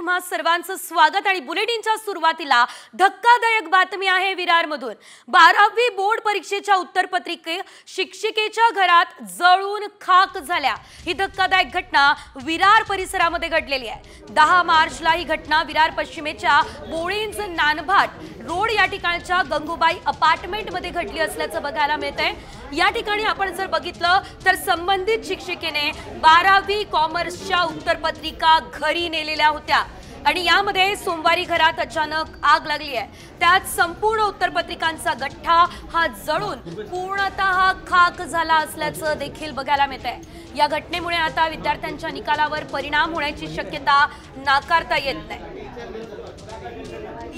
तुम्हा सर्वांचं स्वागत आणि बुलेटिनच्या सुरुवातीला धक्कादायक बातमी आहे विरारमधून। 12वी बोर्ड परीक्षेच्या उत्तरपत्रिके शिक्षिकेच्या घरात जळून खाक झाल्या। ही धक्कादायक घटना विरार परिसरामध्ये घडलेली आहे। 10 मार्चला ही घटना विरार पश्चिमेच्या बोळींज नानभाट रोड या ठिकाणच्या गंगूबाई अपार्टमेंटमध्ये घडली असल्याचं बघायला मिळतंय। या ठिकाणी आपण जर बघितलं तर संबंधित शिक्षिकेने 12वी कॉमर्सच्या उत्तरपत्रिका घरी नेलेल्या होत्या आणि यामध्ये सोमवारी घरात अचानक आग लागली आहे। त्यात संपूर्ण उत्तरपत्रिकांचा गठ्ठा हा जळून पूर्णतः खाक झाला असल्याचं देखील बघायला मिळतंय। या घटनेमुळे आता विद्यार्थ्यांच्या निकालावर परिणाम होण्याची शक्यता नाकारता येत नाही।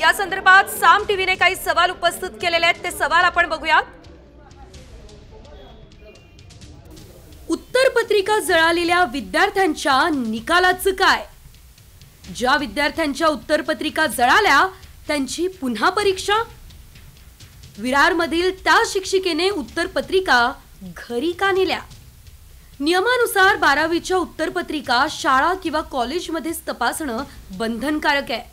या संदर्भात साम टीव्हीने काही सवाल उपस्थित केलेले आहेत, ते सवाल आपण बघूया। उत्तरपत्रिका जळालेल्या विद्यार्थ्यांच्या निकालाचं काय? ज्या विद्यार्थ्यांच्या उत्तरपत्रिका जळाल्या त्यांची पुन्हा परीक्षा? विरारमधील त्या शिक्षिकेने उत्तरपत्रिका घरी का नेल्या? नियमानुसार 12वीच्या उत्तरपत्रिका शाळा किंवा कॉलेजमध्येच तपासणं बंधनकारक आहे।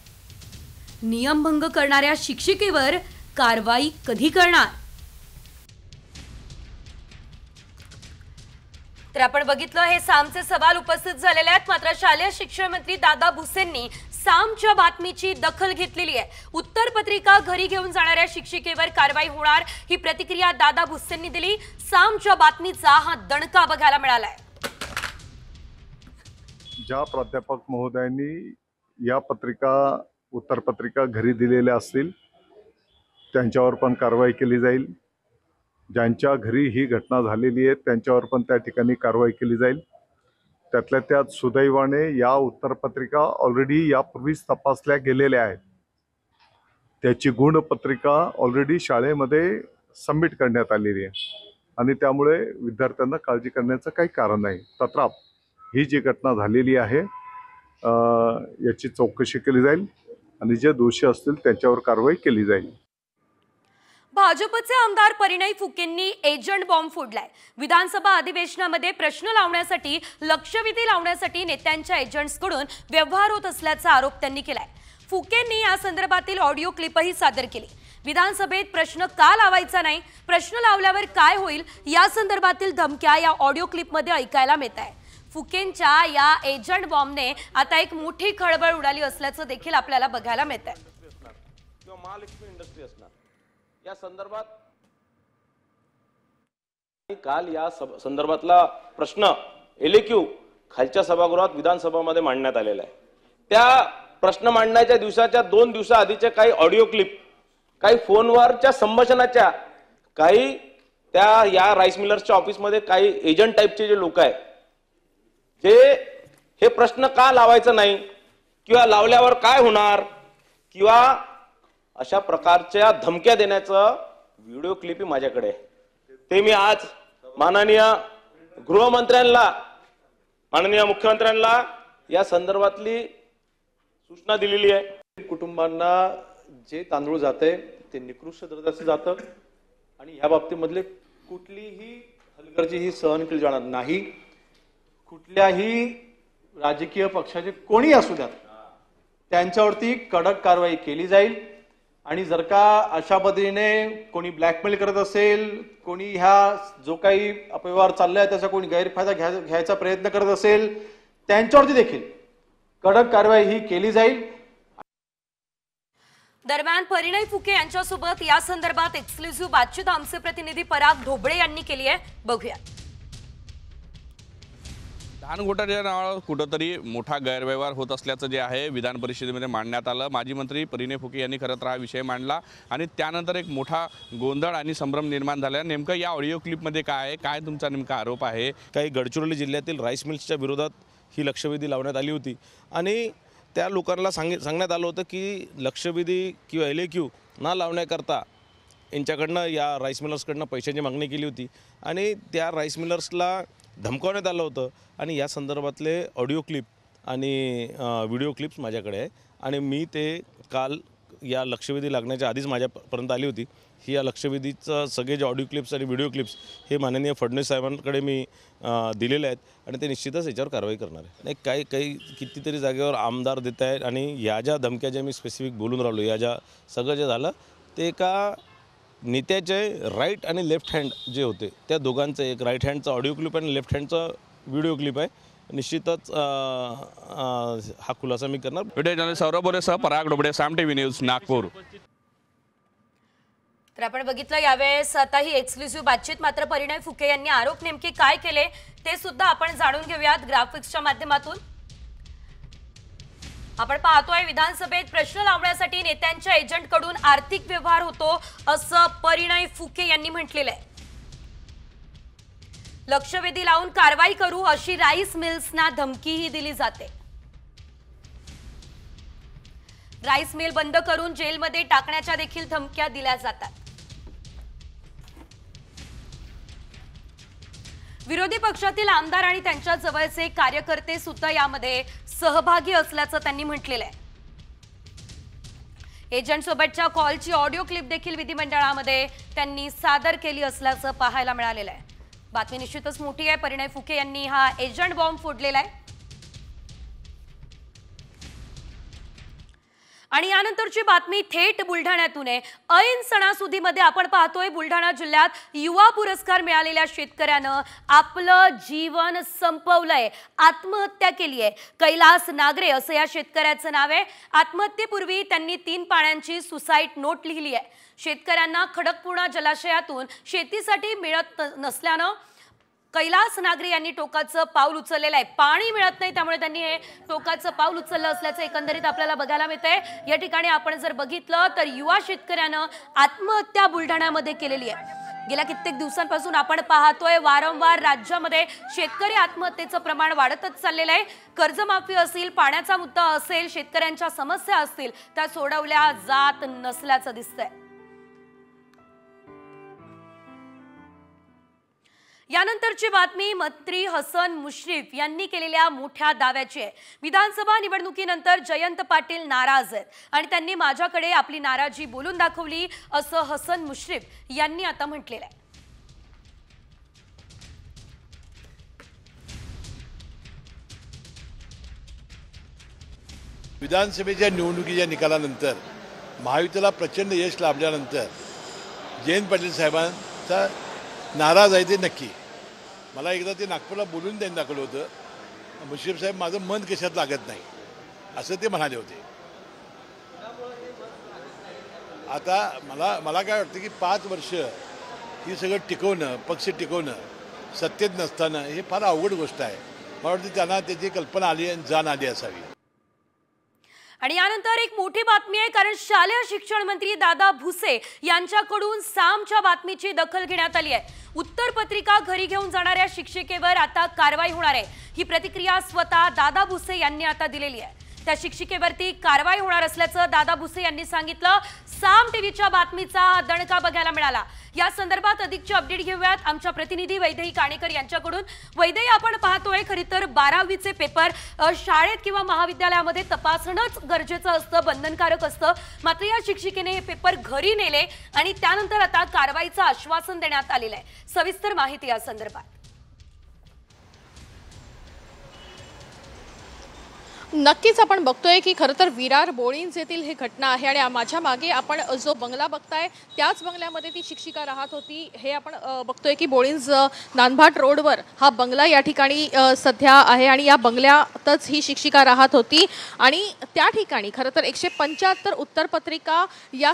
नियमभंग करणाऱ्या शिक्षिकेवर कारवाई कधी करणार? तर आपण बघितलं हे सामचे सवाल उपस्थित झालेले आहेत। मात्र शालेय शिक्षण मंत्री दादा भुसेंनी सामच्या बातमीची दखल घेतलेली आहे। उत्तरपत्रिका घरी घेऊन जाणाऱ्या शिक्षिकेवर कारवाई होणार ही प्रतिक्रिया दादा भुसेंनी दिली। सामच्या बातमीचा हा दणका बघायला मिळालाय। ज्या प्राध्यापक महोदयांनी या उत्तरपत्रिका घरी दिलेल्या असतील त्यांच्यावर पण कारवाई केली जाईल। ज्यांच्या घरी ही घटना झालेली आहे त्यांच्यावर पण त्या ठिकाणी कारवाई केली जाईल। त्यातल्या त्यात सुदैवाने या उत्तरपत्रिका ऑलरेडी यापूर्वीच तपासल्या गेलेल्या आहेत। त्याची गुणपत्रिका ऑलरेडी शाळेमध्ये सबमिट करण्यात आलेली आहे आणि त्यामुळे विद्यार्थ्यांना काळजी करण्याचं काही कारण नाही। तत्राप ही जी घटना झालेली आहे याची चौकशी केली जाईल आणि जे दोषी असतील त्यांच्यावर कारवाई केली जाईल। भाजपचे आमदार परिणय फुकेंनी एजंट बॉम्ब फोडलाय। विधानसभा अधिवेशनामध्ये प्रश्न लावण्यासाठी लक्षवेधी लावण्यासाठी नेत्यांच्या एजंट्सकडून व्यवहार होत असल्याचा आरोप त्यांनी केलाय। फुकेंनी या संदर्भातील ऑडिओ क्लिपही सादर केली। विधानसभेत प्रश्न का लावायचा नाही, प्रश्न लावल्यावर काय होईल या संदर्भातील धमक्या या ऑडिओ क्लिपमध्ये ऐकायला मिळताय। फुकेंच्या या एजंट बॉम्बने आता एक मोठी खळबळ उडाली असल्याचं देखील आपल्याला बघायला मिळतंय। महालक्ष्मी इंडस्ट्री असणार या संदर्भात काल या संदर्भातला प्रश्न एलक्यू खालच्या सभागृहात विधानसभामध्ये मांडण्यात आलेला आहे। त्या प्रश्न मांडण्याच्या दिवसाच्या 2 दिवसाआधीचे काही ऑडिओ क्लिप, काही फोनवरच्या संभाषणाच्या, काही त्या या राईस मिलर्सच्या ऑफिसमध्ये काही एजंट टाइपचे जे लोक आहेत जे हे प्रश्न का लावायचं नाही किंवा लावल्यावर काय होणार किंवा अशा प्रकारच्या धमक्या देण्याचं व्हिडिओ क्लिप माझ्याकडे आहे। ते मी आज माननीय गृहमंत्र्यांना, माननीय मुख्यमंत्र्यांना या संदर्भातली सूचना दिलेली आहे। कुटुंबांना जे तांदूळ जाते ते निकृष्ट दर्जाचे जातं आणि या बाबतीमधले कुठलीही हलगर्जी सहन केली जाणार नाही। कुठल्याही राजकीय पक्षाचे कोणी असू द्यात त्यांच्यावरती कडक कारवाई केली जाईल आणि जर का अशा पद्धतीने कोणी ब्लॅकमेल करत असेल, कोणी ह्या जो काही अपव्यवहार चाललाय त्याचा कोणी गैरफायदा घ्यायचा प्रयत्न करत असेल त्यांच्यावरती देखील कडक कारवाई ही केली जाईल। दरम्यान परिणय फुके यांच्यासोबत या संदर्भात एक्सक्लुझिव्ह बातचीत आमचे प्रतिनिधी पराग ढोबळे यांनी केली आहे, बघूया। धान घोटाळ्याच्या नावावर कुठंतरी मोठा गैरव्यवहार होत असल्याचं जे आहे विधान परिषदेमध्ये मांडण्यात आलं। माजी मंत्री परिणय फुके यांनी खरं तर हा विषय मांडला आणि त्यानंतर एक मोठा गोंधळ आणि संभ्रम निर्माण झाला। नेमकं या ऑडिओ क्लिपमध्ये काय आहे, काय तुमचा नेमका आरोप आहे? काही गडचिरोली जिल्ह्यातील राईस मिल्सच्या विरोधात ही लक्षवेधी लावण्यात आली होती आणि त्या लोकांना सांगण्यात आलं होतं की लक्षवेधी किंवा एलक्यू न लावण्याकरता यांच्याकडनं या राईस मिलर्सकडनं पैशाची मागणी केली होती आणि त्या राईस मिलर्सला धमकावण्यात आलं होतं आणि या संदर्भातले ऑडिओ क्लिप आणि व्हिडिओ क्लिप्स माझ्याकडे आहे आणि मी ते काल या लक्षवेधी लागण्याच्या आधीच माझ्यापर्यंत आली होती. ही या लक्षवेधीचं सगळे जे ऑडिओ क्लिप्स आणि व्हिडिओ क्लिप्स हे माननीय फडणवीस साहेबांकडे मी दिलेले आहेत आणि ते निश्चितच याच्यावर कारवाई करणार आहे. नाही काही कितीतरी जागेवर आमदार देत आहेत आणि या ज्या धमक्या ज्या मी स्पेसिफिक बोलून राहिलो, या ज्या सगळं जे झालं ते एका नेत्याचे राईट आणि लेफ्ट हँड जे होते त्या दोघांचं, एक राईट हँडचा ऑडिओ क्लिप आणि लेफ्ट हँडचा व्हिडिओ क्लिप आहे. निश्चितच हा खुलासा मी करणार. व्हिडिओ जर्नलिस्ट सौरभ बोरेसह पराग डोबडे, साम टीव्ही न्यूज, नागपूर. तर आपण बघितलं यावेळेस आता ही एक्सक्लुसिव्ह बातचीत. मात्र परिणय फुके यांनी आरोप नेमके काय केले ते सुद्धा आपण जाणून घेऊयात ग्राफिक्सच्या माध्यमातून. आपण पाहतोय विधानसभेत प्रश्न लावण्यासाठी नेत्यांच्या एजंटकडून आर्थिक व्यवहार होतो असं परिणय फुके यांनी म्हटलेलं आहे. लक्षवेधी लावून कारवाई करू अशी राईस मिल्सना धमकीही दिली जाते. राईस मिल बंद करून जेलमध्ये टाकण्याच्या देखील धमक्या दिल्या जातात. विरोधी पक्षातील आमदार आणि त्यांच्या जवळचे कार्यकर्ते सुद्धा यामध्ये सहभागी असल्याचं त्यांनी म्हटलेलं आहे. एजंट सोबतच्या कॉलची ऑडिओ क्लिप देखील विधिमंडळामध्ये त्यांनी सादर केली असल्याचं पाहायला मिळालेलं आहे. बातमी निश्चितच मोठी आहे. परिणय फुके यांनी हा एजंट बॉम्ब फोडलेला आहे. आणि यानंतरची बातमी थेट बुलढाण्यातून आहे. ऐन सणासुदीमध्ये आपण पाहतोय बुलढाणा जिल्ह्यात युवा पुरस्कार मिळालेल्या शेतकऱ्यानं आपलं जीवन संपवलंय, आत्महत्या केली आहे. कैलास नागरे असं या शेतकऱ्याचं नाव आहे. आत्महत्येपूर्वी त्यांनी 3 पाण्यांची सुसाईड नोट लिहिली आहे. शेतकऱ्यांना खडकपूर्णा जलाशयातून शेतीसाठी मिळत नसल्यानं कैलास नागरे यांनी टोकाचं पाऊल उचललेलं आहे. पाणी मिळत नाही त्यामुळे त्यांनी हे टोकाचं पाऊल उचललं असल्याचं एकंदरीत आपल्याला बघायला मिळतंय. या ठिकाणी आपण जर बघितलं तर युवा शेतकऱ्यानं आत्महत्या बुलढाण्यामध्ये केलेली आहे. गेल्या कित्येक दिवसांपासून आपण पाहतोय वारंवार राज्यामध्ये शेतकरी आत्महत्येचं प्रमाण वाढतच चाललेलं आहे. कर्जमाफी असेल, पाण्याचा मुद्दा असेल, शेतकऱ्यांच्या समस्या असतील त्या सोडवल्या जात नसल्याचं दिसतंय. यानंतरची बातमी मंत्री हसन मुश्रीफ यांनी केलेल्या मोठ्या दाव्याची आहे. विधानसभा निवडणुकीनंतर जयंत पाटील नाराज आहेत आणि त्यांनी माझ्याकडे आपली नाराजी बोलून दाखवली असं हसन मुश्रीफ यांनी आता म्हटलेलं आहे. विधानसभेच्या निवडणुकीच्या निकालानंतर महायुतीला प्रचंड यश लाभल्यानंतर जयंत पाटील साहेबांचा नाराज आहे ते नक्की. मला एकदा ते नागपूरला बोलून त्यांनी दाखवलं होतं, मुश्रीफ साहेब माझं मन कशात लागत नाही असं ते म्हणाले होते. आता मला काय वाटतं की 5 वर्ष ही सगळं टिकवणं, पक्ष टिकवणं सत्तेत नसताना हे फार अवघड गोष्ट आहे. मला वाटतं त्यांना त्याची कल्पना आली आणि जाण आली असावी. आणि यानंतर एक मोठी बातमी आहे, कारण शालेय शिक्षण मंत्री दादा भुसे यांच्याकडून सामच्या बातमीची दखल घेण्यात आली आहे. उत्तरपत्रिका घरी घेऊन जाणाऱ्या शिक्षिकेवर आता कारवाई होणार आहे. ही प्रतिक्रिया स्वतः दादा भुसे यांनी आता दिलेली आहे. त्या शिक्षिकेवरती कारवाई होणार असल्याचं दादा भुसे यांनी सांगितलं. साम टीव्हीच्या बातमीचा दणका बघायला मिळाला. या संदर्भात अधिकची अपडेट घेऊयात आमच्या प्रतिनिधी वैदेही काणेकर यांच्याकडून. वैदेही, आपण पाहतोय खरी तर 12वीचे पेपर शाळेत किंवा महाविद्यालयामध्ये तपासणंच गरजेचं असतं, बंधनकारक असतं. मात्र या शिक्षिकेने हे पेपर घरी नेले आणि त्यानंतर आता कारवाईचं आश्वासन देण्यात आलेलं आहे. सविस्तर माहिती या संदर्भात. नक्कीच आपण बघतोय की खरं तर विरार बोळींज येथील ही घटना आहे आणि माझ्या मागे आपण जो बंगला बघताय त्याच बंगल्यामध्ये ती शिक्षिका राहत होती. हे आपण बघतोय की बोळींज नानभाट रोडवर हा बंगला या ठिकाणी सध्या आहे आणि या बंगल्यातच ही शिक्षिका राहत होती. आणि त्या ठिकाणी खरं तर 175 उत्तरपत्रिका या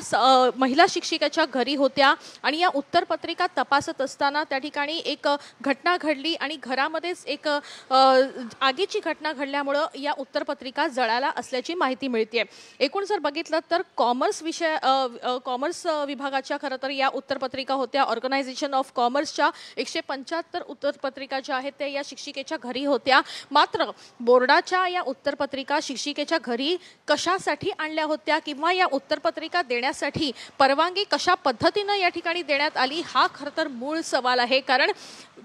महिला शिक्षिकेच्या घरी होत्या आणि या उत्तरपत्रिका तपासत असताना त्या ठिकाणी एक घटना घडली आणि घरामध्येच एक आगीची घटना घडल्यामुळं या पत्रिका जळाला असल्याची माहिती मिळते. एकूण जर बघितलं तर कॉमर्स विभागाच्या खरं तर या उत्तरपत्रिका होत्या. ऑर्गनायझेशन ऑफ कॉमर्सच्या 175 उत्तरपत्रिका ज्या आहेत त्या या शिक्षिकेच्या घरी होत्या. मात्र बोर्डाच्या या उत्तरपत्रिका शिक्षिकेच्या घरी कशासाठी आणल्या होत्या किंवा या उत्तरपत्रिका देण्यासाठी परवानगी कशा पद्धतीनं या ठिकाणी देण्यात आली हा खरं तर मूळ सवाल आहे. कारण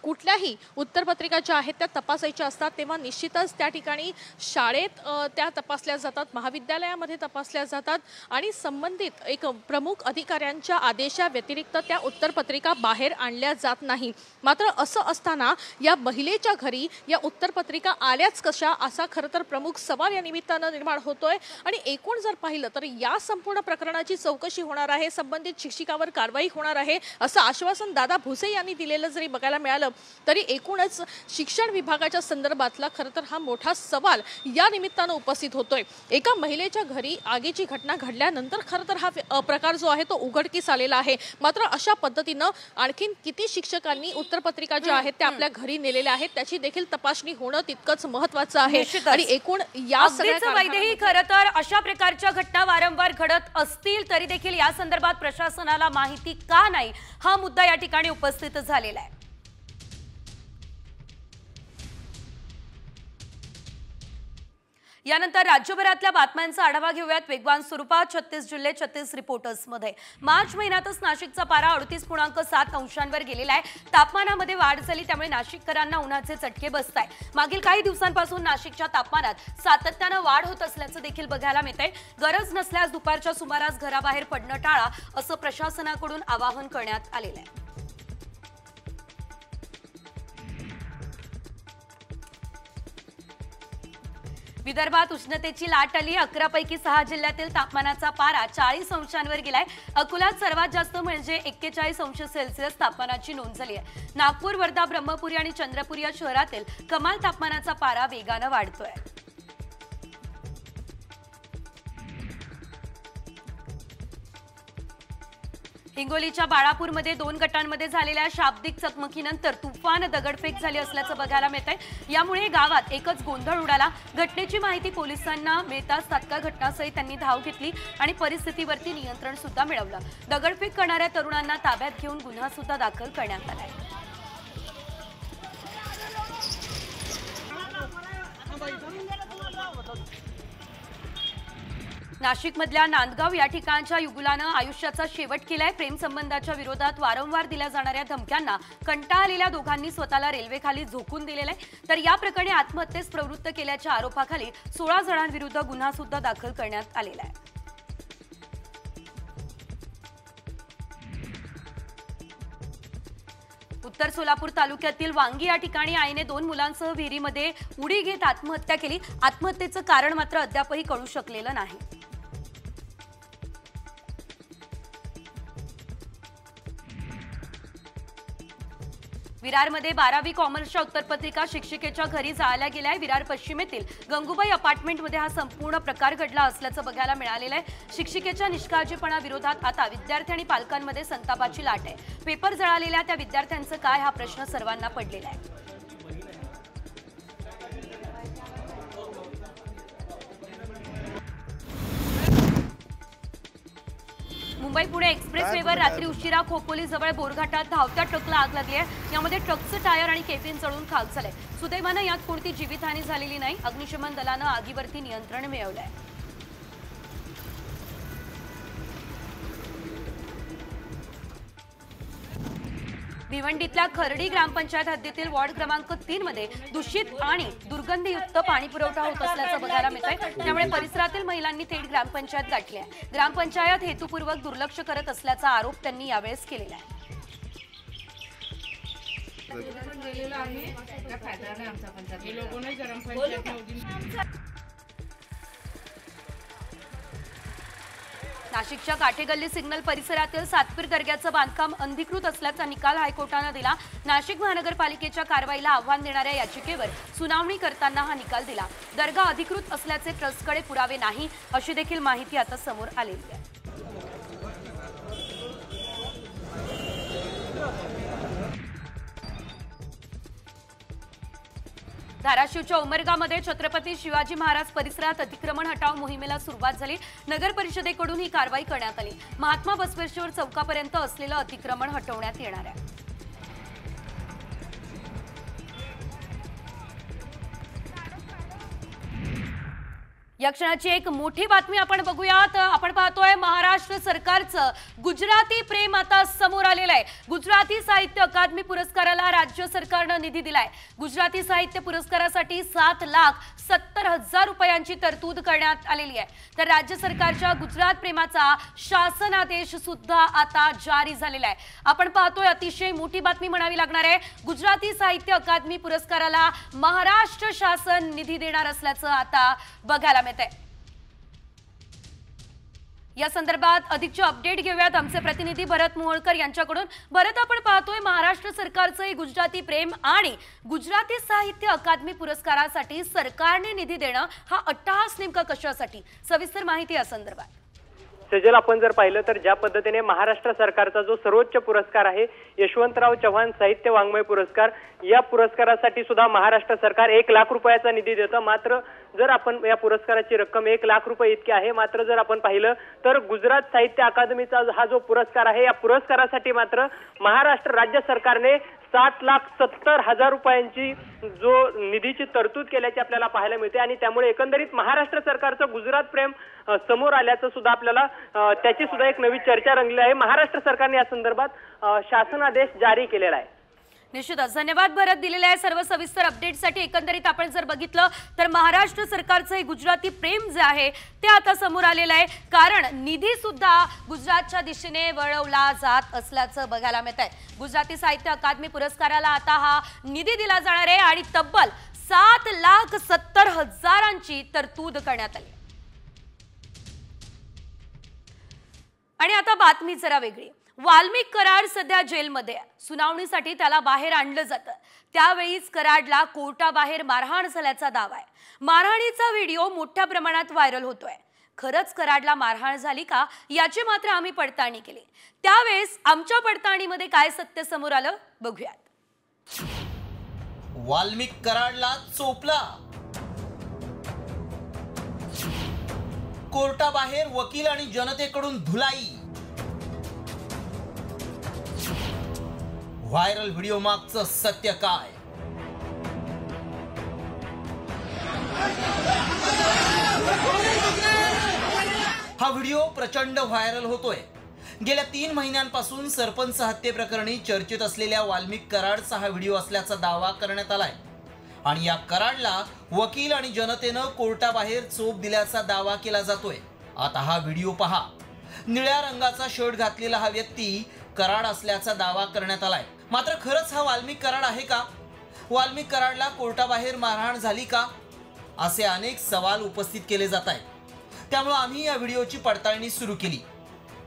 कुठल्याही उत्तरपत्रिका ज्या आहेत त्या तपासायच्या असतात तेव्हा निश्चितच त्या ठिकाणी शाळेत शाळेत त्या तपासल्या जातात, महाविद्यालयामध्ये तपासल्या जातात आणि संबंधित एक प्रमुख अधिकाऱ्यांच्या आदेशाव्यतिरिक्त त्या उत्तरपत्रिका बाहेर आणल्या जात नाही। मात्र असं असताना या महिलेच्या घरी या उत्तरपत्रिका आल्याच कशा असा खरं तर प्रमुख सवाल या निमित्तानं निर्माण होतोय। आणि एकूण जर पाहिलं तर या संपूर्ण प्रकरणाची चौकशी होणार आहे, संबंधित शिक्षिकावर कारवाई होणार आहे असं आश्वासन दादा भुसे यांनी दिलेलं जरी बघायला मिळालं तरी एकूणच शिक्षण विभागाच्या संदर्भातला खरं तर हा मोठा सवाल या निमित्तानं उपस्थित होतोय। एका महिलेच्या घरी आगीची घटना घडल्यानंतर खरं तर हा प्रकार जो आहे तो उघडकीस आलेला आहे। मात्र अशा पद्धतीनं आणखीन किती शिक्षकांनी उत्तरपत्रिका ज्या आहेत त्या आपल्या घरी नेलेल्या आहेत त्याची देखील तपासणी होणं तितकंच महत्त्वाचं आहे। आणि एकूण या सगळ्या वैदेही खरं तर अशा प्रकारच्या घटना वारंवार घडत असतील तरी देखील या संदर्भात प्रशासनाला माहिती का नाही हा मुद्दा या ठिकाणी उपस्थित झालेला आहे। यानंतर राज्यभरातल्या बातम्यांचा आढावा घेऊयात वेगवान स्वरूपात 36 जिल्हे 36 रिपोर्टर्स मध्ये। मार्च महिन्यातच नाशिकचा पारा 38.7 अंशांवर गेलेला आहे। तापमानामध्ये वाढ झाली त्यामुळे नाशिककरांना उन्हाचे चटके बसताय। मागील काही दिवसांपासून नाशिकच्या तापमानात सातत्यानं वाढ होत असल्याचं देखील बघायला मिळतंय। गरज नसल्यास दुपारच्या सुमारास घराबाहेर पडणं टाळा असं प्रशासनाकडून आवाहन करण्यात आलेलं आहे। विदर्भात उष्णतेची लाट आली। 11 पैकी 6 जिल्ह्यातील तापमानाचा पारा 40 अंशांवर गेलाय। अकोल्यात सर्वात जास्त म्हणजे 41 अंश सेल्सिअस तापमानाची नोंद झाली आहे। नागपूर, वर्धा, ब्रह्मपुरी आणि चंद्रपूर या शहरातील कमाल तापमानाचा पारा वेगानं वाढतोय। हिंगोलीच्या बाळापूरमध्ये 2 गटांमध्ये झालेल्या शाब्दिक चकमकीनंतर तुफान दगडफेक झाली असल्याचं बघायला मिळतंय। यामुळे गावात एकच गोंधळ उडाला। घटनेची माहिती पोलिसांना मिळताच तात्काळ घटनास्थळी त्यांनी धाव घेतली आणि परिस्थितीवरती नियंत्रण सुद्धा मिळवलं। दगडफेक करणाऱ्या तरुणांना ताब्यात घेऊन गुन्हा सुद्धा दाखल करण्यात आलाय। नाशिकमधल्या नांदगाव या ठिकाणच्या युगुलानं आयुष्याचा शेवट केलाय। प्रेम संबंधाच्या विरोधात वारंवार दिल्या जाणाऱ्या धमक्यांना कंटाळा आलेल्या दोघांनी स्वतःला रेल्वेखाली झोकून दिलेलं आहे। तर या प्रकरणी आत्महत्येस प्रवृत्त केल्याच्या आरोपाखाली 16 जणांविरुद्ध गुन्हा सुद्धा दाखल करण्यात आलेला आहे। उत्तर सोलापूर तालुक्यातील वांगी या ठिकाणी आईने 2 मुलांसह विहिरीमध्ये उडी घेत आत्महत्या केली। आत्महत्येचं कारण मात्र अद्यापही कळू शकलेलं नाही। विरारमध्ये 12वी कॉमर्सच्या उत्तरपत्रिका शिक्षिकेच्या घरी जाळल्या गेल्या। विरार पश्चिमेतील गंगूबाई अपार्टमेंटमध्ये हा संपूर्ण प्रकार घडला असल्याचं बघायला मिळालेलं आहे। शिक्षिकेच्या निष्काळजीपणाविरोधात आता विद्यार्थी आणि पालकांमध्ये संतापाची लाट आहे। पेपर जळालेल्या त्या विद्यार्थ्यांचं काय हा प्रश्न सर्वांना पडलेला आहे। मुंबई पुणे एक्सप्रेसवेवर रात्री उशिरा खोपोली जवळ बोरघाटात धावत्या ट्रकला आग लागली आहे। यामध्ये ट्रकचं टायर आणि केबिन जळून खाक झालंय। सुदैवानं यात कोणती जीवितहानी झालेली नाही। अग्निशमन दलानं आगीवरती नियंत्रण मिळवलंय। भिवंडीतल्या खर्डी ग्रामपंचायत हद्दीतील वॉर्ड क्रमांक 3 मध्ये दूषित आणि दुर्गंधीयुक्त पाणी पुरवठा होत असल्याचं बघायला मिळतंय। त्यामुळे परिसरातील महिलांनी थेट ग्रामपंचायत गाठली आहे। ग्रामपंचायत हेतुपूर्वक दुर्लक्ष करत असल्याचा आरोप त्यांनी यावेळेस केलेला आहे। नाशिकच्या काठेगल्ली सिग्नल परिसरातील सातपीर दर्ग्याचं बांधकाम अनधिकृत असल्याचा निकाल हायकोर्टानं दिला। नाशिक महानगरपालिकेच्या कारवाईला आव्हान देणाऱ्या याचिकेवर सुनावणी करताना हा निकाल दिला। दर्गा अधिकृत असल्याचे ट्रस्टकडे पुरावे नाही अशी देखील माहिती आता समोर आलेली आहे। धाराशिवच्या उमरगामध्ये छत्रपती शिवाजी महाराज परिसरात अतिक्रमण हटाव मोहिमेला सुरुवात झाली। नगर परिषदेकडून ही कारवाई करण्यात आली। महात्मा बसवेश्वर चौकापर्यंत असलेलं अतिक्रमण हटवण्यात येणार आहे। या क्षणाची एक मोठी बातमी आपण बघूयात। आपण पाहतोय महाराष्ट्र सरकारचं गुजराती प्रेम आता समोर आलेलं आहे। गुजराती साहित्य अकादमी पुरस्काराला राज्य सरकारने निधी दिलाय। गुजराती साहित्य पुरस्कारासाठी 7,70,000 रुपयांची तरतूद करण्यात आलेली आहे। तर राज्य सरकारच्या गुजरात प्रेमाचा शासनादेश सुद्धा आता जारी झालेला आहे। आपण पाहतोय अतिशय मोठी बातमी म्हणावी लागणार आहे। गुजराती साहित्य अकादमी पुरस्काराला महाराष्ट्र शासन निधी देणार असल्याचं आता बघायला मिळतंय। या संदर्भात अधिकचे अपडेट घेऊयात आमचे प्रतिनिधी भरत मोहोळकर यांच्याकडून। भरत, आपण पाहतोय महाराष्ट्र सरकारचे गुजराती प्रेम आणि गुजराती साहित्य अकादमी पुरस्कारासाठी सरकारने निधी देणं हा अट्टहास नेमका कशासाठी? सविस्तर माहिती या संदर्भात। सजल, आपण जर पाहिलं तर ज्या पद्धतीने महाराष्ट्र सरकारचा जो सर्वोच्च पुरस्कार आहे यशवंतराव चव्हाण साहित्य वाङ्मय पुरस्कार, या पुरस्कारासाठी सुद्धा महाराष्ट्र सरकार 1 लाख रुपयाचा निधी देतं। मात्र जर आपण या पुरस्काराची रक्कम 1 लाख रुपये इतकी आहे। मात्र जर आपण पाहिलं तर गुजरात साहित्य अकादमीचा हा जो पुरस्कार आहे या पुरस्कारासाठी मात्र महाराष्ट्र राज्य सरकारने 7,70,000 रुपयांची जो निधीची तरतूद केल्याची आपल्याला पाहायला मिळते। आणि त्यामुळे एकंदरीत महाराष्ट्र सरकारचं गुजरात प्रेम समोर आल्याचं सुद्धा आपल्याला त्याची सुद्धा एक नवी चर्चा रंगली आहे। महाराष्ट्र सरकारने या संदर्भात शासनादेश जारी केलेला आहे। निश्चितच धन्यवाद भरत, दिलेल्या आहे सर्व सविस्तर अपडेटसाठी। एकंदरीत आपण जर बघितलं तर महाराष्ट्र सरकारचं हे गुजराती प्रेम जे आहे ते आता समोर आलेलं आहे, कारण निधी सुद्धा गुजरातच्या दिशेने वळवला जात असल्याचं बघायला मिळतंय। गुजराती साहित्य अकादमी पुरस्काराला आता हा निधी दिला जाणार आहे आणि तब्बल 7,70,000ची तरतूद करण्यात आली। आणि आता बातमी जरा वेगळी। वाल्मिक कराड सध्या जेलमध्ये आहे। सुनावणीसाठी त्याला बाहेर आणलं जातं, त्यावेळीच कराडला कोर्टाबाहेर मारहाण झाल्याचा दावा आहे। मारहाणीचा व्हिडिओ मोठ्या प्रमाणात व्हायरल होतोय। खरंच कराडला मारहाण झाली का याची मात्र आम्ही पडताळणी केली। त्यावेळेस आमच्या पडताळणीमध्ये काय सत्य समोर आलं बघूयात। वाल्मिक कराडला चोपला, कोर्टाबाहेर वकील आणि जनतेकडून धुलाई। व्हायरल व्हिडिओ मागचं सत्य काय? हा व्हिडिओ प्रचंड व्हायरल होतोय। गेल्या 3 महिन्यांपासून सरपंच हत्येप्रकरणी चर्चेत असलेल्या वाल्मिक कराडचा हा व्हिडिओ असल्याचा दावा करण्यात आलाय आणि या कराडला वकील आणि जनतेनं कोर्टाबाहेर चोप दिल्याचा दावा केला जातोय। आता हा व्हिडिओ पहा। निळ्या रंगाचा शर्ट घातलेला हा व्यक्ती कराड असल्याचा दावा करण्यात आलाय। मात्र खरंच हा वाल्मिक कराड आहे का? वाल्मिक कराडला कोर्टाबाहेर मारहाण झाली का? असे अनेक सवाल उपस्थित केले जात आहेत। त्यामुळे आम्ही या व्हिडिओची पडताळणी सुरू केली।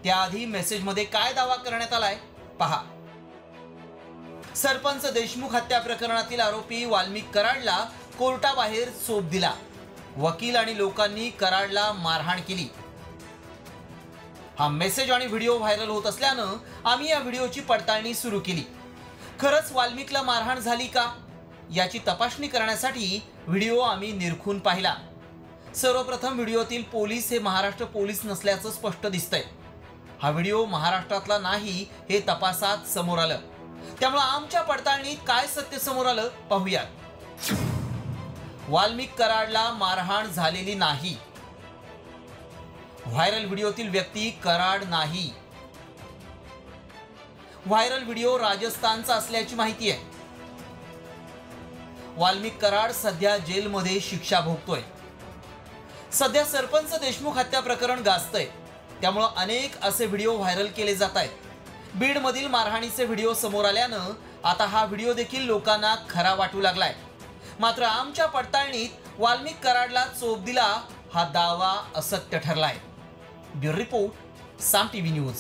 त्याआधी मेसेजमध्ये काय दावा करण्यात आलाय पहा। सरपंच देशमुख हत्या प्रकरणातील आरोपी वाल्मिक कराडला कोर्टाबाहेर चोप दिला। वकील आणि लोकांनी कराडला मारहाण केली। हा मेसेज आणि व्हिडिओ व्हायरल होत असल्यानं आम्ही या व्हिडिओची पडताळणी सुरू केली। खरंच वाल्मिकला मारहाण झाली का याची तपासणी करण्यासाठी व्हिडिओ आम्ही निरखून पाहिला। सर्वप्रथम व्हिडिओतील पोलीस हे महाराष्ट्र पोलीस नसल्याचं स्पष्ट दिसतंय। हा व्हिडिओ महाराष्ट्रातला नाही हे तपासात समोर आलं। त्यामुळे आमच्या पडताळणीत काय सत्य समोर आलं पाहूया। वाल्मिक कराडला मारहाण झालेली नाही। व्हायरल व्हिडिओतील व्यक्ती कराड नाही। व्हायरल व्हिडिओ राजस्थानचा असल्याची माहिती आहे। वाल्मिक कराड सध्या जेलमध्ये शिक्षा भोगतोय। सध्या सरपंच देशमुख हत्या प्रकरण गाजतंय, त्यामुळे अनेक असे व्हिडिओ व्हायरल केले जात आहेत। बीडमधील मारहाणीचे व्हिडिओ समोर आल्यानं आता हा व्हिडिओ देखील लोकांना खरा वाटू लागलाय। मात्र आमच्या पडताळणीत वाल्मिक कराडला चोप दिला हा दावा असत्य ठरलाय। ब्युरो रिपोर्ट, साम टीव्ही न्यूज।